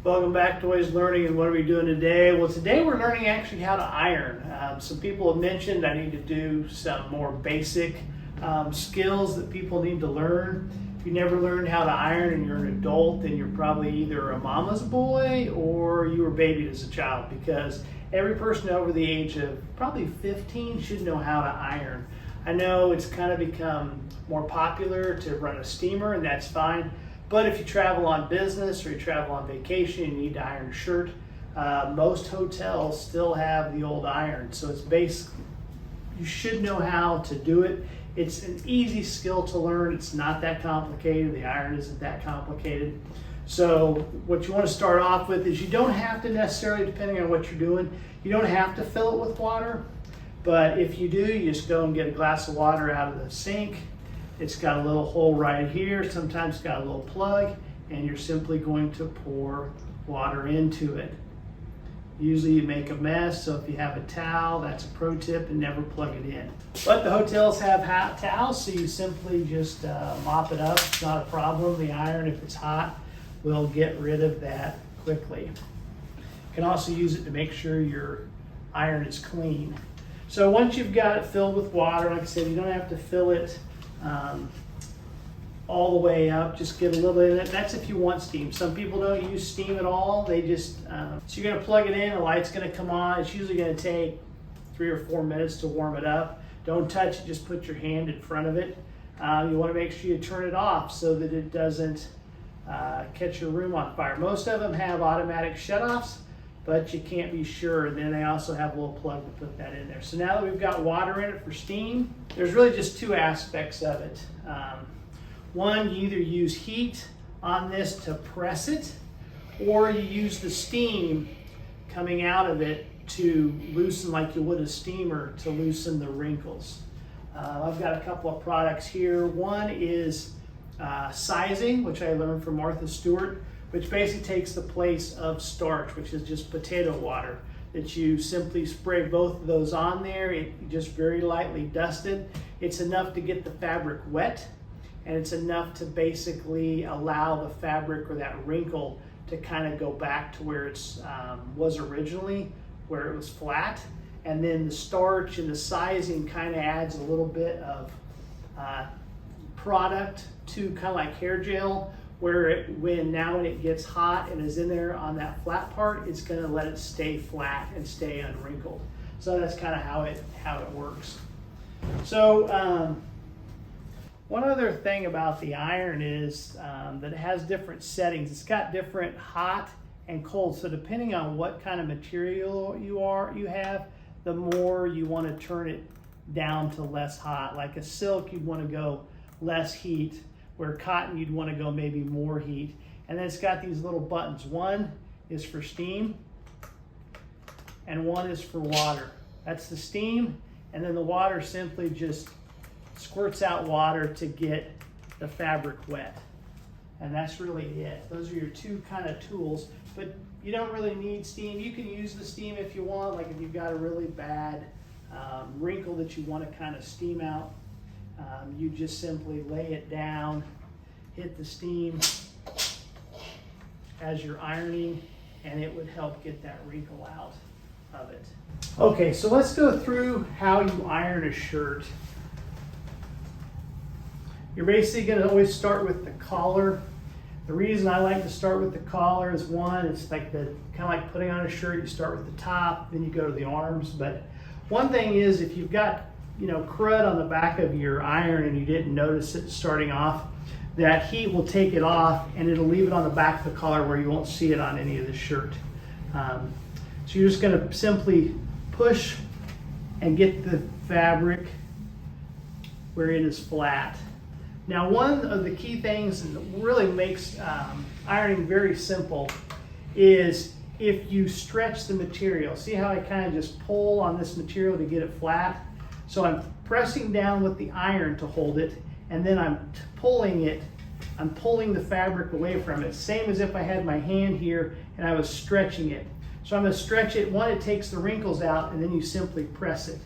Welcome back to Always Learning. And what are we doing today? Well, today we're learning actually how to iron. Some people have mentioned I need to do some more basic skills that people need to learn. If you never learned how to iron and you're an adult, then you're probably either a mama's boy or you were babied as a child, because every person over the age of probably 15 should know how to iron. I know it's kind of become more popular to run a steamer, and that's fine. But if you travel on business or you travel on vacation, you need to iron a shirt. Most hotels still have the old iron. So it's basically, you should know how to do it. It's an easy skill to learn. It's not that complicated. The iron isn't that complicated. So what you want to start off with is you don't have to necessarily, depending on what you're doing, you don't have to fill it with water. But if you do, you just go and get a glass of water out of the sink. It's got a little hole right here. Sometimes it's got a little plug, and you're simply going to pour water into it. Usually you make a mess, so if you have a towel, that's a pro tip, and never plug it in. But the hotels have hot towels, so you simply just mop it up. It's not a problem. The iron, if it's hot, will get rid of that quickly. You can also use it to make sure your iron is clean. So once you've got it filled with water, like I said, you don't have to fill it all the way up, just get a little bit in it. That's if you want steam. Some people don't use steam at all. They just, so you're gonna plug it in, the light's gonna come on. It's usually gonna take 3 or 4 minutes to warm it up. Don't touch it, just put your hand in front of it. You wanna make sure you turn it off so that it doesn't catch your room on fire. Most of them have automatic shutoffs, but you can't be sure. And then they also have a little plug to put that in there. So now that we've got water in it for steam, there's really just 2 aspects of it. One, you either use heat on this to press it, or you use the steam coming out of it to loosen, like you would a steamer, to loosen the wrinkles. I've got a couple of products here. One is sizing, which I learned from Martha Stewart, which basically takes the place of starch, which is just potato water, that you simply spray both of those on there. It just very lightly dusted. It's enough to get the fabric wet, and it's enough to basically allow the fabric or that wrinkle to kind of go back to where it was originally, where it was flat. And then the starch and the sizing kind of adds a little bit of product to kind of like hair gel, where when it gets hot and is in there on that flat part, it's going to let it stay flat and stay unwrinkled. So that's kind of how it works. So one other thing about the iron is that it has different settings. It's got different hot and cold. So depending on what kind of material you have, the more you want to turn it down to less hot. Like a silk, you'd want to go less heat, where cotton you'd want to go maybe more heat. And then it's got these little buttons. One is for steam and one is for water. That's the steam, and then the water simply just squirts out water to get the fabric wet. And that's really it. Those are your 2 kind of tools, but you don't really need steam. You can use the steam if you want, like if you've got a really bad wrinkle that you want to kind of steam out. You just simply lay it down, hit the steam as you're ironing, and it would help get that wrinkle out of it. Okay, so let's go through how you iron a shirt. You're basically going to always start with the collar. The reason I like to start with the collar is, one, it's like kind of like putting on a shirt. You start with the top, then you go to the arms. But one thing is, if you've got crud on the back of your iron and you didn't notice it starting off, that heat will take it off and it'll leave it on the back of the collar where you won't see it on any of the shirt. So you're just going to simply push and get the fabric where it is flat. Now, one of the key things that really makes ironing very simple is if you stretch the material. See how I kind of just pull on this material to get it flat? So I'm pressing down with the iron to hold it, and then I'm pulling the fabric away from it. Same as if I had my hand here and I was stretching it. So I'm going to stretch it. One, it takes the wrinkles out, and then you simply press it.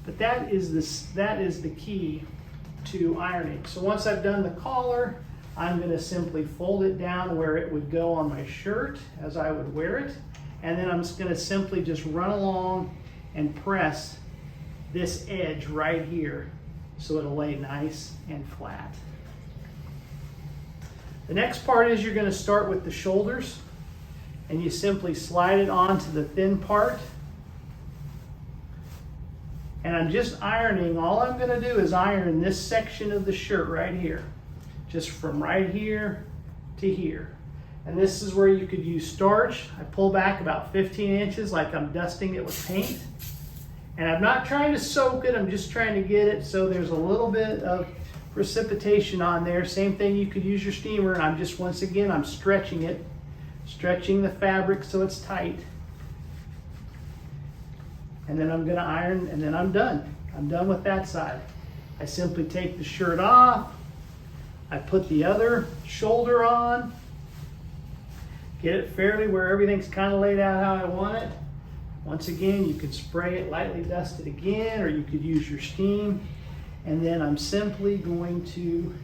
But that is the key to ironing. So once I've done the collar, I'm going to simply fold it down where it would go on my shirt as I would wear it. And then I'm just going to simply just run along and press this edge right here so it'll lay nice and flat. The next part is you're going to start with the shoulders, and you simply slide it onto the thin part. And I'm just ironing. All I'm going to do is iron this section of the shirt right here, just from right here to here. And this is where you could use starch. I pull back about 15 inches like I'm dusting it with paint. And I'm not trying to soak it, I'm just trying to get it so there's a little bit of precipitation on there. Same thing, you could use your steamer, and I'm just, once again, I'm stretching it, stretching the fabric so it's tight. And then I'm gonna iron, and then I'm done. I'm done with that side. I simply take the shirt off, I put the other shoulder on, get it fairly where everything's kind of laid out how I want it. Once again, you could spray it, lightly dust it again, or you could use your steam. And then I'm simply going to,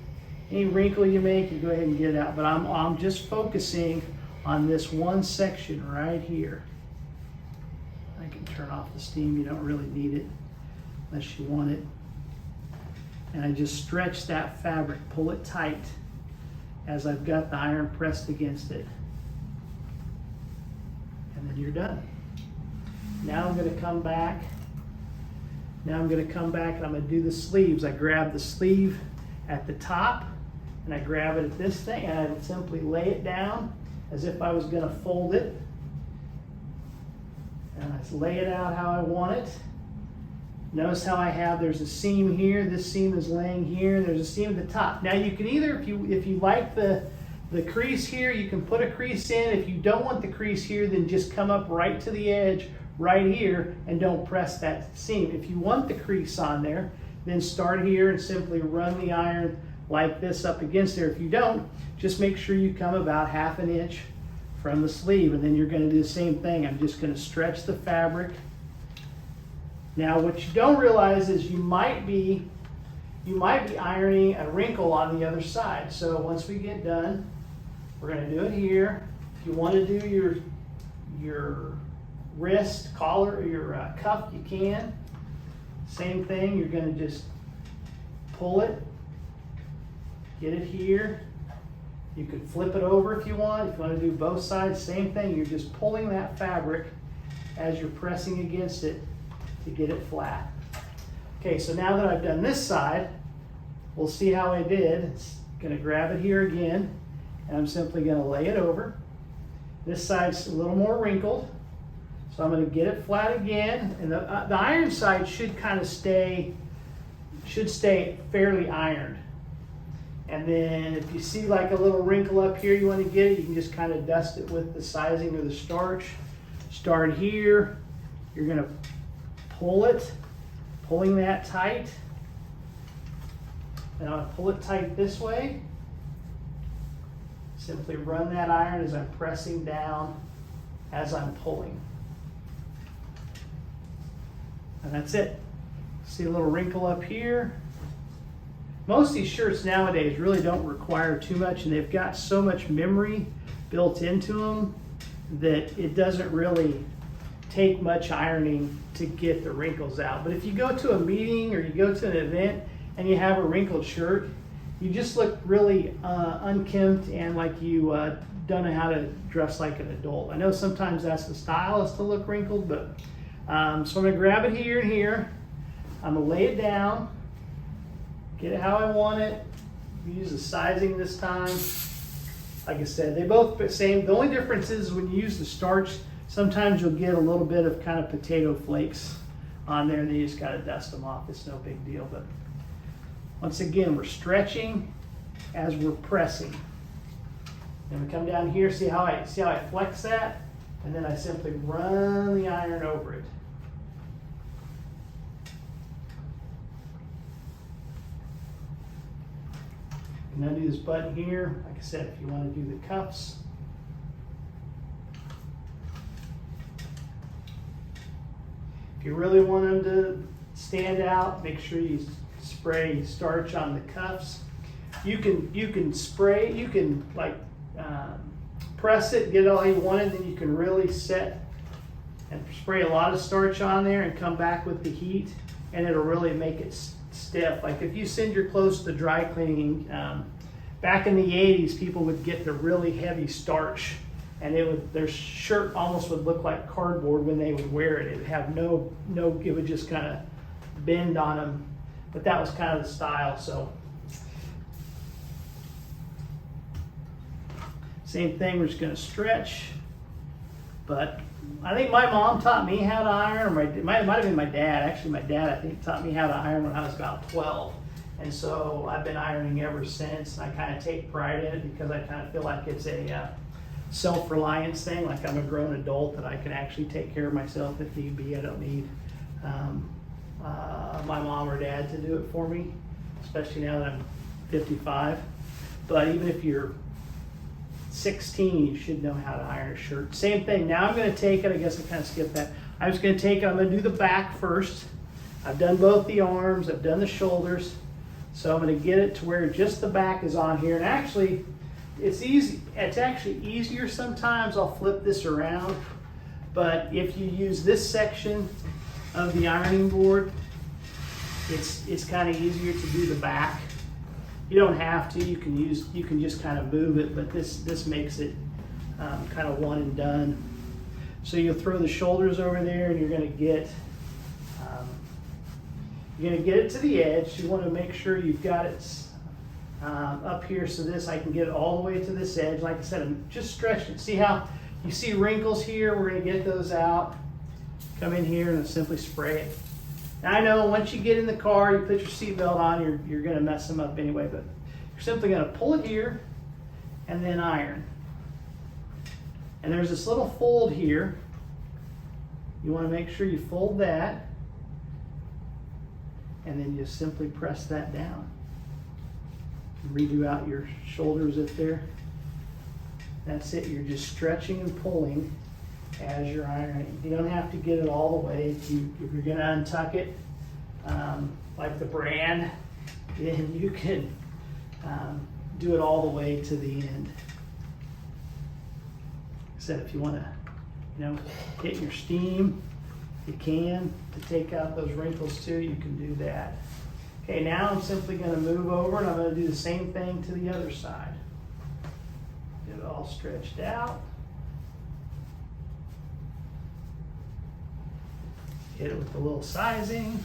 any wrinkle you make, you go ahead and get it out. But I'm just focusing on this one section right here. I can turn off the steam, you don't really need it unless you want it. And I just stretch that fabric, pull it tight as I've got the iron pressed against it. And then you're done. Now I'm going to come back. Now I'm going to come back and I'm going to do the sleeves. I grab the sleeve at the top and I grab it at this thing and I simply lay it down as if I was going to fold it. And I lay it out how I want it. Notice how I have, there's a seam here, this seam is laying here, there's a seam at the top. Now you can either, if you like the crease here, you can put a crease in. If you don't want the crease here, then just come up right to the edge right here and don't press that seam. If you want the crease on there, then start here and simply run the iron like this up against there. If you don't, just make sure you come about 1/2 inch from the sleeve, and then you're going to do the same thing. I'm just going to stretch the fabric. Now what you don't realize is you might be ironing a wrinkle on the other side. So once we get done, we're going to do it here. If you want to do your wrist, collar, or your cuff, you can. Same thing, you're going to just pull it, get it here. You could flip it over if you want. If you want to do both sides, same thing. You're just pulling that fabric as you're pressing against it to get it flat. Okay, so now that I've done this side, we'll see how I did. It's going to grab it here again, and I'm simply going to lay it over. This side's a little more wrinkled. So I'm going to get it flat again, and the iron side should kind of stay fairly ironed. And then if you see like a little wrinkle up here, you want to get it, you can just kind of dust it with the sizing or the starch. Start here, you're going to pull it, pulling that tight. And I'll pull it tight this way. Simply run that iron as I'm pressing down as I'm pulling. And that's it. See a little wrinkle up here. Most of these shirts nowadays really don't require too much, and they've got so much memory built into them that it doesn't really take much ironing to get the wrinkles out. But if you go to a meeting or you go to an event and you have a wrinkled shirt, you just look really unkempt and like you don't know how to dress like an adult. I know sometimes that's the style, is to look wrinkled, but so I'm going to grab it here and here. I'm going to lay it down, get it how I want it. Use the sizing this time. Like I said, they both the same. The only difference is when you use the starch, sometimes you'll get a little bit of kind of potato flakes on there, and then you just got to dust them off. It's no big deal. But once again, we're stretching as we're pressing. And we come down here, see how I flex that, and then I simply run the iron over it. And then do this button here. Like I said, if you want to do the cuffs. If you really want them to stand out, make sure you spray starch on the cuffs. You can spray, you can like press it, get it all you wanted, then you can really set and spray a lot of starch on there and come back with the heat, and it'll really make it stiff. Like if you send your clothes to dry cleaning, back in the 80s, people would get the really heavy starch, and their shirt almost would look like cardboard when they would wear it. It would have it would just kind of bend on them, but that was kind of the style. So same thing, we're just going to stretch. But I think my mom taught me how to iron, or it might have been my dad. Actually, my dad, I think, taught me how to iron when I was about 12. And so I've been ironing ever since. And I kind of take pride in it because I kind of feel like it's a self-reliance thing. Like I'm a grown adult that I can actually take care of myself if need be. I don't need my mom or dad to do it for me, especially now that I'm 55. But even if you're 16, you should know how to iron a shirt. Same thing. Now I'm going to take it. I guess I kind of skipped that. I'm just going to take it. I'm going to do the back first. I've done both the arms. I've done the shoulders. So I'm going to get it to where just the back is on here. And actually, it's easy. It's actually easier sometimes. I'll flip this around. But if you use this section of the ironing board, it's kind of easier to do the back. You don't have to. You can just kind of move it, but this makes it kind of one and done. So you'll throw the shoulders over there, and you're going to get it to the edge. You want to make sure you've got it up here, so I can get it all the way to this edge. Like I said, I'm just stretching it. See how you see wrinkles here? We're going to get those out. Come in here and simply spray it. Now I know once you get in the car, you put your seatbelt on, you're going to mess them up anyway, but you're simply going to pull it here and then iron. And there's this little fold here. You want to make sure you fold that, and then just simply press that down. Redo out your shoulders up there. That's it. You're just stretching and pulling as you're ironing. You don't have to get it all the way. If you're going to untuck it, like the brand, then you can do it all the way to the end. Except if you want to, get your steam, you can. To take out those wrinkles too, you can do that. Okay, now I'm simply going to move over, and I'm going to do the same thing to the other side. Get it all stretched out. Hit it with a little sizing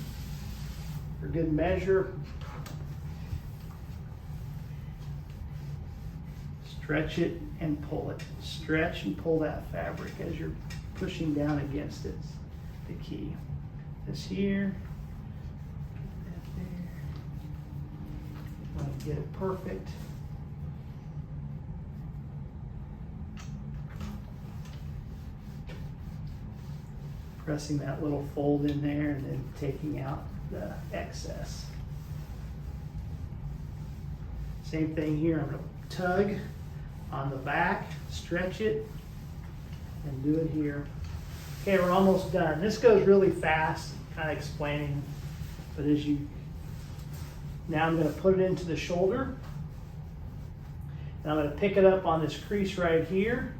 for good measure. Stretch it and pull it. Stretch and pull that fabric as you're pushing down against it. The key. This here. That there. Want to get it perfect. Pressing that little fold in there and then taking out the excess. Same thing here. I'm going to tug on the back, stretch it, and do it here. Okay, we're almost done. This goes really fast, kind of explaining, but now I'm going to put it into the shoulder, and I'm going to pick it up on this crease right here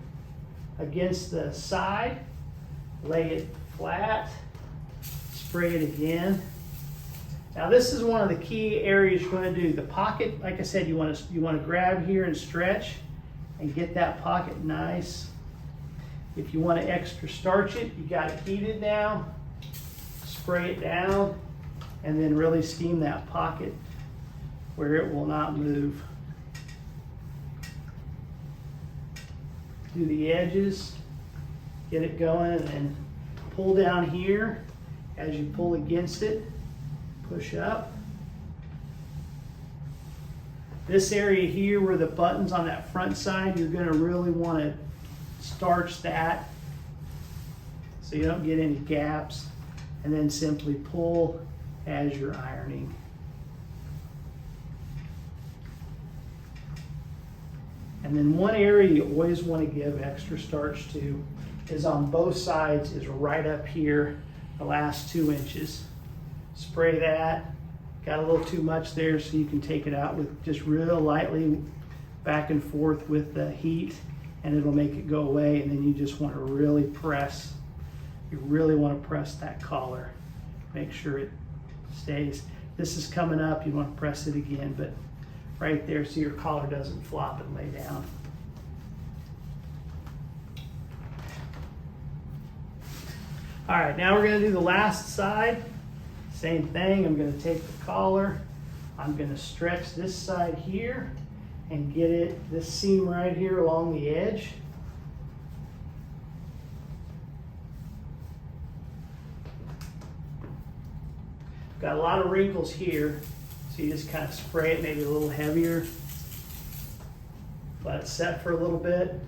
against the side, lay it flat, spray it again. Now this is one of the key areas you're going to do. The pocket, like I said, you want to grab here and stretch and get that pocket nice. If you want to extra starch it, you got it heated now. Spray it down and then really steam that pocket where it will not move. Do the edges, get it going, and then pull down here. As you pull against it, push up. This area here where the buttons on that front side, you're going to really want to starch that so you don't get any gaps, and then simply pull as you're ironing. And then one area you always want to give extra starch to is on both sides, is right up here, the last 2 inches. Spray that got a little too much there, so you can take it out with just real lightly back and forth with the heat, and it'll make it go away. And then you just want to really press. You really want to press that collar. Make sure it stays. This is coming up, you want to press it again, but right there so your collar doesn't flop and lay down. All right, now we're going to do the last side. Same thing, I'm going to take the collar, I'm going to stretch this side here and get it, this seam right here along the edge. Got a lot of wrinkles here, so you just kind of spray it maybe a little heavier. Let it set for a little bit.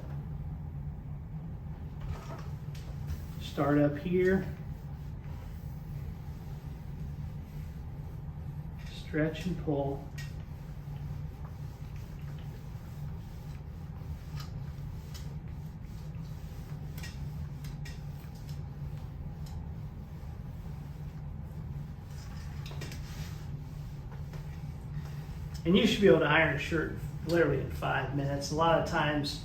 Start up here. Stretch and pull. And you should be able to iron a shirt literally in 5 minutes. A lot of times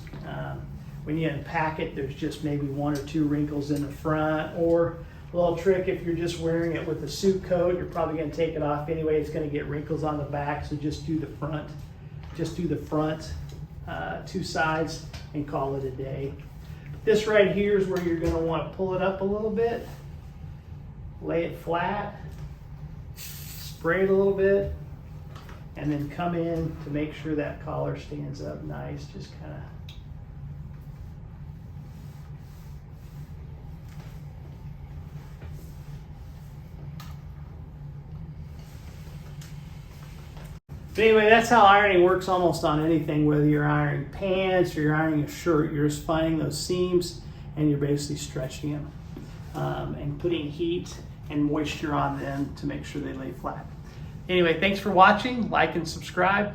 when you unpack it, there's just maybe 1 or 2 wrinkles in the front, or a little trick, if you're just wearing it with a suit coat, you're probably going to take it off anyway. It's going to get wrinkles on the back, so just do the front. Just do the front 2 sides and call it a day. This right here is where you're going to want to pull it up a little bit, lay it flat, spray it a little bit, and then come in to make sure that collar stands up nice. Just kind of. But anyway, that's how ironing works almost on anything, whether you're ironing pants or you're ironing a shirt. You're just finding those seams and you're basically stretching them and putting heat and moisture on them to make sure they lay flat. Anyway, thanks for watching. Like and subscribe.